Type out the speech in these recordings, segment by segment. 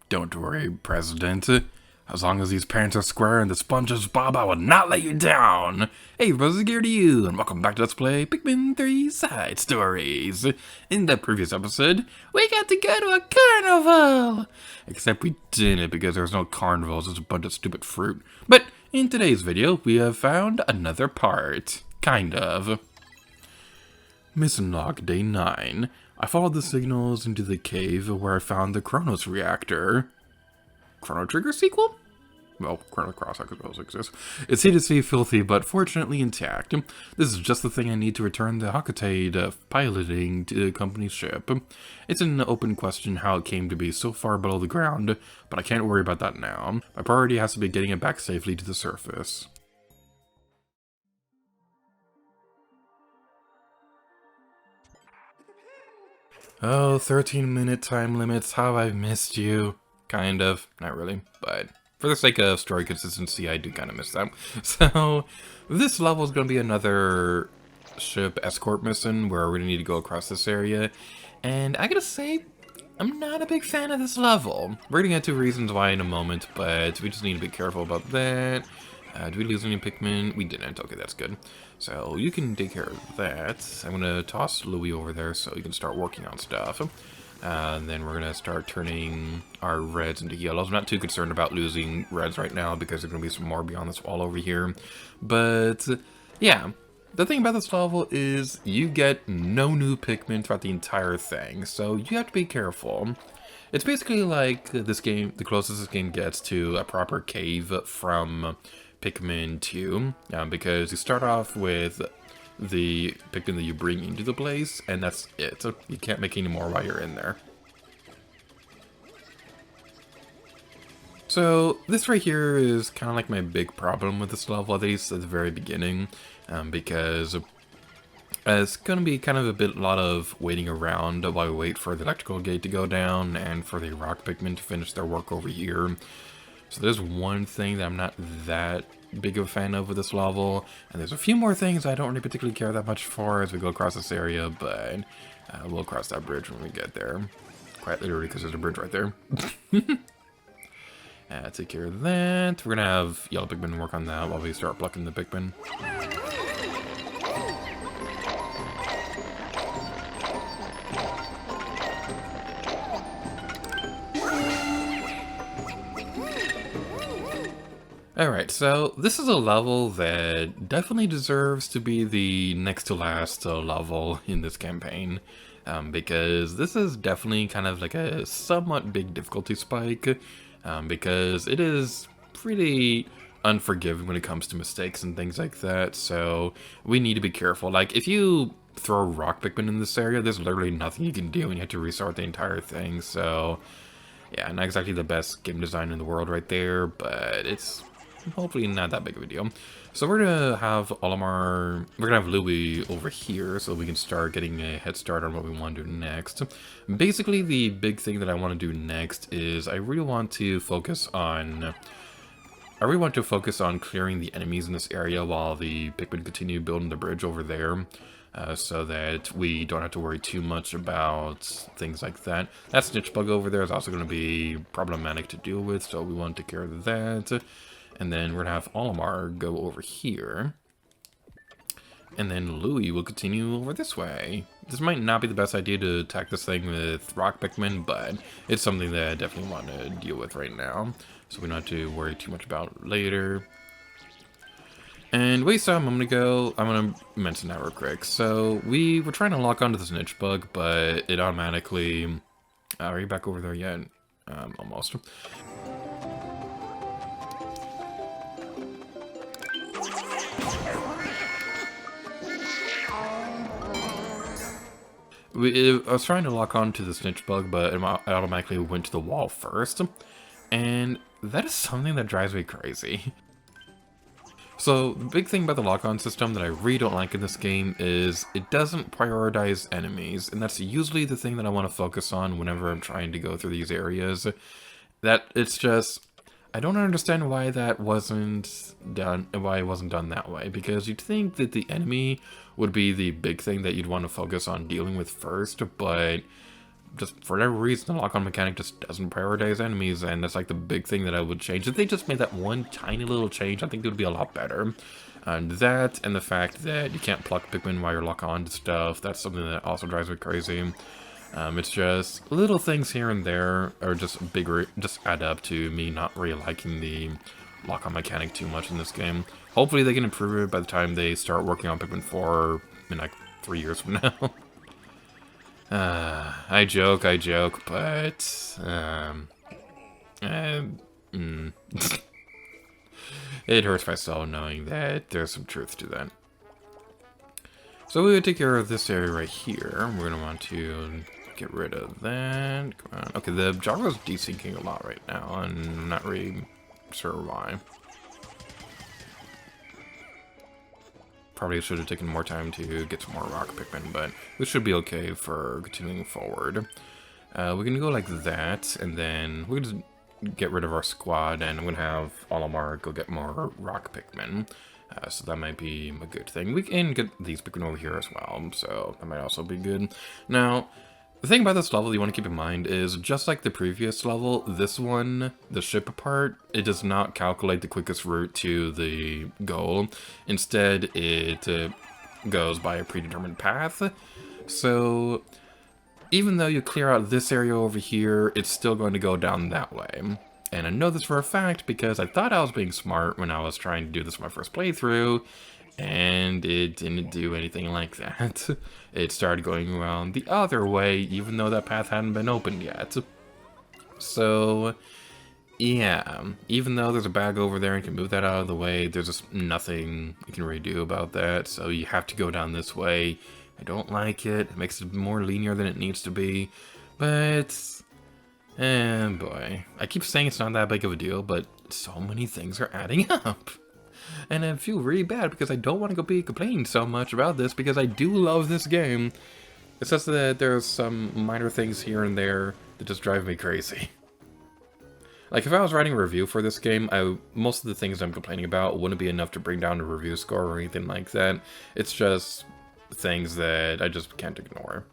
Don't worry, President. As long as these parents are square and the sponges bob, I will not let you down. Hey, everybody's here to you, and welcome back to Let's Play Pikmin 3 Side Stories. In the previous episode, we got to go to a carnival! Except we didn't, because there was no carnivals, there's a bunch of stupid fruit. But in today's video, we have found another part. Kind of. Mission log day 9. I followed the signals into the cave where I found the Chronos reactor. Chrono Trigger sequel? Well, Chrono Cross, I suppose, exists. It's hideously filthy, but fortunately intact. This is just the thing I need to return the Hocatade piloting to the company's ship. It's an open question how it came to be so far below the ground, but I can't worry about that now. My priority has to be getting it back safely to the surface. Oh, 13-minute time limits, how I've missed you. Kind of, not really, but for the sake of story consistency, I do kind of miss that. So, this level is going to be another ship escort mission where we're going to need to go across this area. And I gotta say, I'm not a big fan of this level. We're going to get to reasons why in a moment, but we just need to be careful about that. Did we lose any Pikmin? We didn't. Okay, that's good. So you can take care of that. I'm going to toss Louie over there so you can start working on stuff. And then we're going to start turning our reds into yellows. I'm not too concerned about losing reds right now because there's going to be some more beyond this wall over here. But, yeah. The thing about this level is you get no new Pikmin throughout the entire thing. So you have to be careful. It's basically like this game, the closest this game gets to a proper cave from Pikmin 2, because you start off with the Pikmin that you bring into the place, and that's it. So you can't make any more while you're in there. So this right here is kind of like my big problem with this level, at least at the very beginning, because it's going to be kind of a lot of waiting around while we wait for the electrical gate to go down and for the rock Pikmin to finish their work over here. So there's one thing that I'm not that big of a fan of with this level, and there's a few more things I don't really particularly care that much for as we go across this area, but we'll cross that bridge when we get there. Quite literally, because there's a bridge right there. Take care of that. We're going to have yellow Pikmin work on that while we start plucking the Pikmin. Alright, so this is a level that definitely deserves to be the next to last level in this campaign, because this is definitely kind of like a somewhat big difficulty spike, because it is pretty unforgiving when it comes to mistakes and things like that, so we need to be careful. Like, if you throw a rock Pikmin in this area, there's literally nothing you can do and you have to restart the entire thing, so yeah, not exactly the best game design in the world right there, but it's hopefully not that big of a deal. So we're gonna have Olimar, we're gonna have Louie over here so we can start getting a head start on what we want to do next. Basically, the big thing that I want to do next is I really want to focus on clearing the enemies in this area while the Pikmin continue building the bridge over there. So that we don't have to worry too much about things like that. That snitch bug over there is also going to be problematic to deal with, so we want to take care of that. And then we're going to have Olimar go over here. And then Louie will continue over this way. This might not be the best idea to attack this thing with rock Pikmin, but it's something that I definitely want to deal with right now. So we don't have to worry too much about later. And wait some, I'm gonna mention that real quick. So we were trying to lock onto the snitch bug, but it automatically, are you back over there yet? Almost. I was trying to lock onto the snitch bug, but it automatically went to the wall first. And that is something that drives me crazy. So, the big thing about the lock-on system that I really don't like in this game is it doesn't prioritize enemies, and that's usually the thing that I want to focus on whenever I'm trying to go through these areas. That it's just, I don't understand why that wasn't done, why it wasn't done that way, because you'd think that the enemy would be the big thing that you'd want to focus on dealing with first, but just for whatever reason, the lock-on mechanic just doesn't prioritize enemies, and that's like the big thing that I would change. If they just made that one tiny little change, I think it would be a lot better. And that, and the fact that you can't pluck Pikmin while you're locked on to stuff, that's something that also drives me crazy. It's just little things here and there are just bigger, just add up to me not really liking the lock-on mechanic too much in this game. Hopefully they can improve it by the time they start working on Pikmin 4 in like 3 years from now. I joke, but it hurts my soul knowing that there's some truth to that. So we would take care of this area right here. We're gonna want to get rid of that. Come on. Okay, the Jogger's desyncing a lot right now, and I'm not really sure why. Probably should have taken more time to get some more rock Pikmin, but we should be okay for continuing forward. We're gonna go like that, and then we're gonna get rid of our squad, and I'm gonna have Olimar go get more rock Pikmin. So that might be a good thing. We can get these Pikmin over here as well, so that might also be good. Now, the thing about this level you want to keep in mind is, just like the previous level, this one, the ship part, it does not calculate the quickest route to the goal. Instead, it goes by a predetermined path. So, even though you clear out this area over here, it's still going to go down that way. And I know this for a fact because I thought I was being smart when I was trying to do this my first playthrough, and it didn't do anything like that. It started going around the other way, even though that path hadn't been opened yet. So, yeah, even though there's a bag over there and you can move that out of the way, there's just nothing you can really do about that, so you have to go down this way. I don't like it. It makes it more linear than it needs to be, but boy, I keep saying it's not that big of a deal, but so many things are adding up. And I feel really bad because I don't want to be complaining so much about this because I do love this game. It's just that there's some minor things here and there that just drive me crazy. Like, if I was writing a review for this game, most of the things I'm complaining about wouldn't be enough to bring down the review score or anything like that. It's just things that I just can't ignore.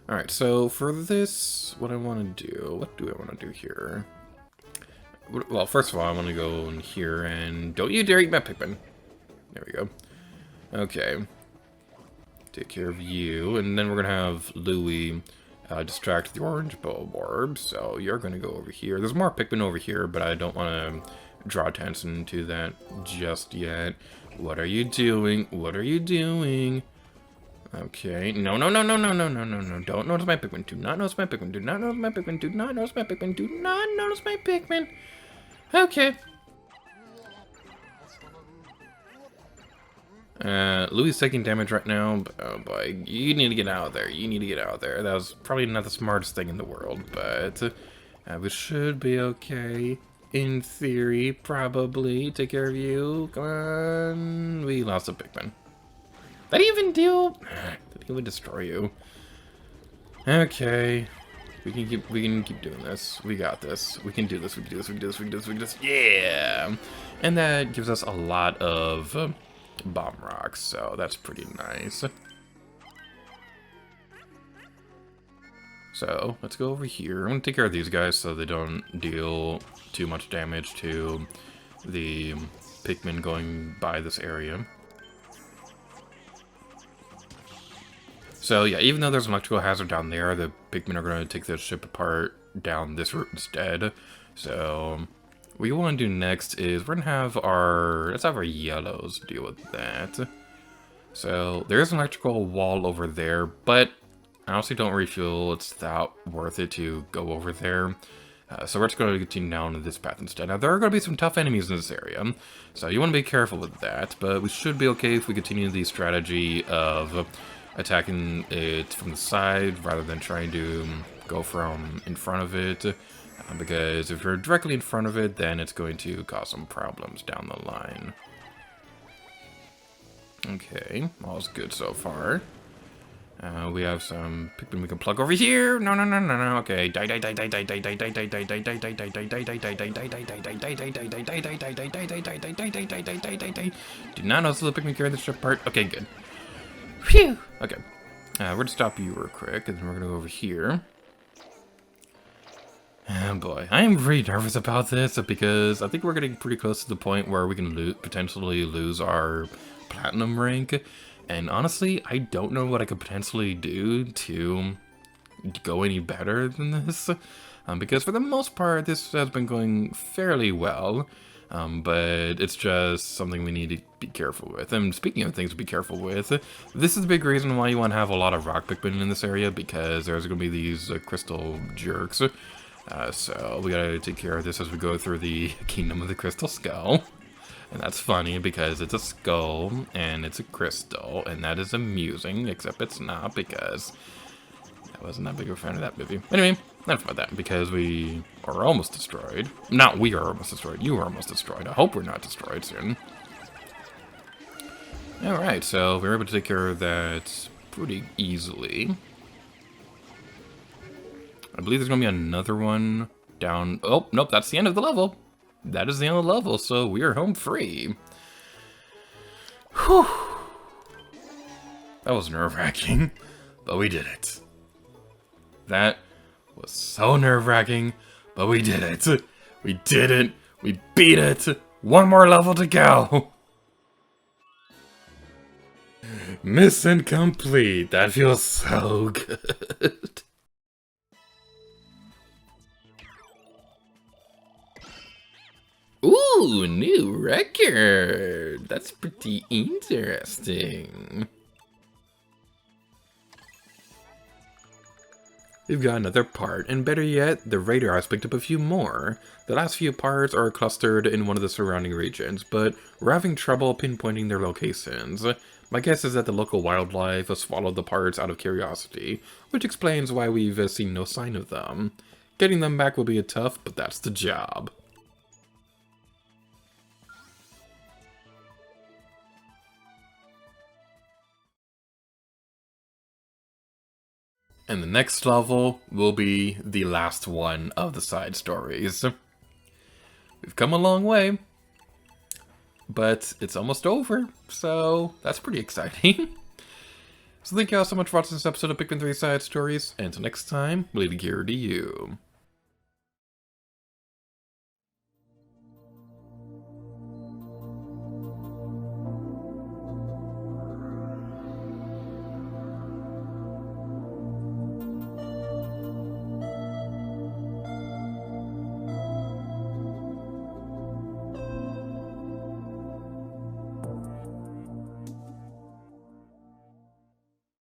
Alright, so for this, what do I want to do here? Well, first of all, I want to go in here and don't you dare eat my Pikmin. There we go. Okay. Take care of you, and then we're going to have Louie distract the orange bulb orb, so you're going to go over here. There's more Pikmin over here, but I don't want to draw attention to that just yet. What are you doing? What are you doing? Okay. No. Don't notice my Pikmin. Do not notice my Pikmin. Do not notice my Pikmin. Do not notice my Pikmin. Do not notice my Pikmin. Okay. Louie's taking damage right now, but oh boy, you need to get out of there. You need to get out of there. That was probably not the smartest thing in the world, but we should be okay. In theory, probably. Take care of you. Come on. We lost a Pikmin. That even deal? Did even destroy you? Okay. We can keep doing this. We got this. We can do this. We can do this. We can do this. We can do this. We can do this. Yeah! And that gives us a lot of bomb rocks, so that's pretty nice. So, let's go over here. I'm gonna take care of these guys so they don't deal too much damage to the Pikmin going by this area. So yeah, even though there's an electrical hazard down there, the Pikmin are going to take the ship apart down this route instead. So what we want to do next is we're going to have let's have our yellows deal with that. So there's an electrical wall over there, but I honestly don't really feel it's that worth it to go over there. So we're just going to continue down this path instead. Now there are going to be some tough enemies in this area, so you want to be careful with that, but we should be okay if we continue the strategy of attacking it from the side rather than trying to go from in front of it, because if you're directly in front of it, then it's going to cause some problems down the line. Okay, all's good so far. We have some Pikmin we can plug over here. No. Okay, die. Do not know the Pikmin carry the ship part. Okay, good. Phew. Okay. We're gonna stop you real quick, and then we're gonna go over here. Oh boy, I am pretty nervous about this because I think we're getting pretty close to the point where we can potentially lose our platinum rank. And honestly, I don't know what I could potentially do to go any better than this. Because for the most part, this has been going fairly well. But it's just something we need to be careful with. And speaking of things to be careful with, this is the big reason why you want to have a lot of rock Pikmin in this area, because there's going to be these crystal jerks. So we gotta take care of this as we go through the Kingdom of the Crystal Skull. And that's funny because it's a skull and it's a crystal, and that is amusing, except it's not because I wasn't that big of a fan of that movie. Anyway, enough about that, because we are almost destroyed. Not we are almost destroyed, you are almost destroyed. I hope we're not destroyed soon. Alright, so we were able to take care of that pretty easily. I believe there's going to be another one down... Oh, nope, that's the end of the level. That is the end of the level, so we are home free. Whew. That was nerve-wracking, but we did it. That was so nerve-wracking, but we did it. We did it. We beat it. One more level to go. Mission complete. That feels so good. Ooh, new record! That's pretty interesting. We've got another part, and better yet, the radar has picked up a few more. The last few parts are clustered in one of the surrounding regions, but we're having trouble pinpointing their locations. My guess is that the local wildlife has swallowed the parts out of curiosity, which explains why we've seen no sign of them. Getting them back will be tough, but that's the job. And the next level will be the last one of the side stories. We've come a long way, but it's almost over, so that's pretty exciting. So thank you all so much for watching this episode of Pikmin 3 Side Stories, and until next time, leave it here to you.